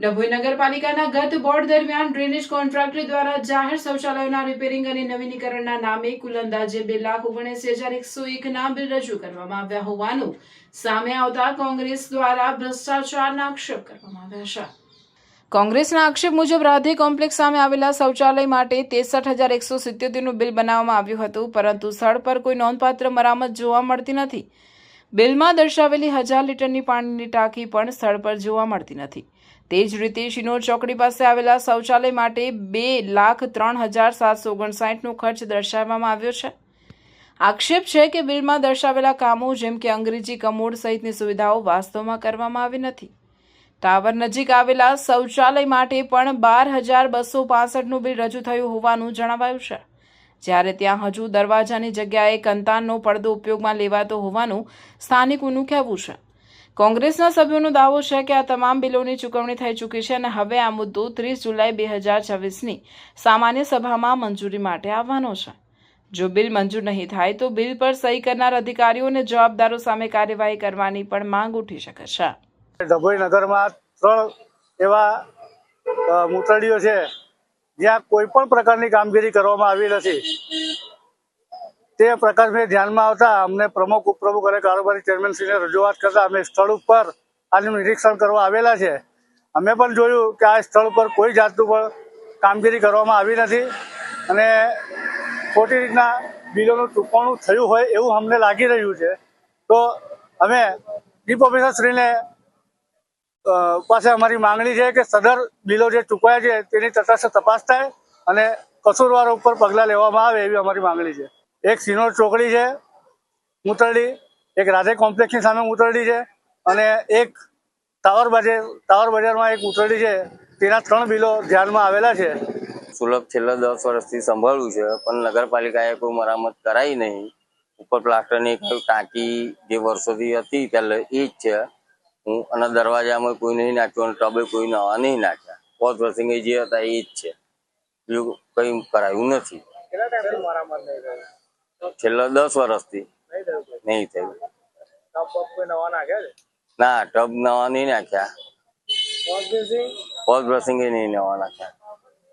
ડભોઈ નગરપાલિકાના ગત બોર્ડ દરમિયાન ડ્રેનેજ કોન્ટ્રાક્ટર દ્વારા જાહેર શૌચાલયોના રિપેરિંગ અને નવીનીકરણના નામે કુલ અંદાજે 2,79,101 બિલ રજૂ કરવામાં આવ્યા હોવાનું સામે આવતા કોંગ્રેસ દ્વારા ભ્રષ્ટાચારના આક્ષેપ કરવામાં આવ્યા છે। કોંગ્રેસના આક્ષેપ મુજબ રાધે કોમ્પ્લેક્સ સામે આવેલા શૌચાલય માટે 63,177નું બિલ બનાવવામાં આવ્યું હતું, પરંતુ સ્થળ પર કોઈ નોંધપાત્ર મરામત જોવા મળતી નથી। બિલમાં દર્શાવેલી 1000 લીટરની પાણીની ટાંકી પણ સ્થળ પર જોવા મળતી નથી। તે જ રીતે શિનોર ચોકડી પાસે આવેલા શૌચાલય માટે 2,03,759નો ખર્ચ દર્શાવવામાં આવ્યો છે। આક્ષેપ છે કે બિલમાં દર્શાવેલા કામો જેમ કે અંગ્રેજી કમોડ સહિતની સુવિધાઓ વાસ્તવમાં કરવામાં આવી નથી। ટાવર નજીક આવેલા શૌચાલય માટે પણ 12,265નું બિલ રજૂ થયું હોવાનું જણાવાયું છે, જ્યારે ત્યાં હજુ દરવાજાની જગ્યાએ કંતાનનો પડદો ઉપયોગમાં લેવાતો હોવાનું સ્થાનિકોનું કહેવું છે। કોંગ્રેસના સભ્યોનો દાવો છે કે આ તમામ બિલોની ચૂકવણી થઈ ચૂકી છે અને હવે આ મુદ્દો 30 જુલાઈ 2026ની સામાન્ય સભામાં મંજૂરી માટે આવવાનો છે। જો બિલ મંજૂર નહીં થાય તો બિલ પર સહી કરનાર અધિકારીઓ અને જવાબદારો સામે કાર્યવાહી કરવાની પણ માંગ ઉઠી શકે છે। ડભોઈ નગરમાં 3 એવા મૂતરડીઓ છે જ્યાં કોઈ પણ પ્રકારની કામગીરી કરવામાં આવી નથી। તે પ્રકારને ધ્યાનમાં આવતા અમને પ્રમુખ ઉપપ્રમુખ અને કારોબારી ચેરમેનશ્રીને રજૂઆત કરતા અમે સ્થળ ઉપર આનું નિરીક્ષણ કરવા આવેલા છે। અમે પણ જોયું કે આ સ્થળ પર કોઈ જાતનું પણ કામગીરી કરવામાં આવી નથી અને ખોટી રીતના બિલોનું ચૂકવણું થયું હોય એવું અમને લાગી રહ્યું છે। તો અમે ચીફ ઓફિસરશ્રીને પાસે અમારી માંગણી છે કે સદર બિલો જે ચૂકવાયા છે તેની તટસ્થ તપાસ થાય અને કસૂરવારો ઉપર પગલાં લેવામાં આવે એવી અમારી માંગણી છે। એક શિનોર ચોકડી છે મૂતરડી, એક રાધે કોમ્પ્લેક્સની સામે મૂતરડી છે અને એક ટાવર બજારમાં એક મૂતરડી છે। તેના 3 બિલો ધ્યાનમાં આવેલા છે। સુલભ છેલ્લા 10 વર્ષથી સંભાળ્યું છે પણ નગરપાલિકાએ કોઈ મરામત કરાવી નહીં। ઉપર પ્લાસ્ટરની ટાંકી જે વર્ષોથી હતી પહેલે એ જ છે અને દરવાજામાં કોઈ નહીં નાખ્યું અને ટબે કોઈ નવા નહીં નાખ્યા। વોશ બેસિંગ જે હતા એ જ છે, બીજું કંઈ કરાયું નથી। છેલ્લા 10 વર્ષથી નહીં થયું। ના, ટબ નવા નહીં નાખ્યા, વોશ બેસિંગ નહીં નવા નાખ્યા।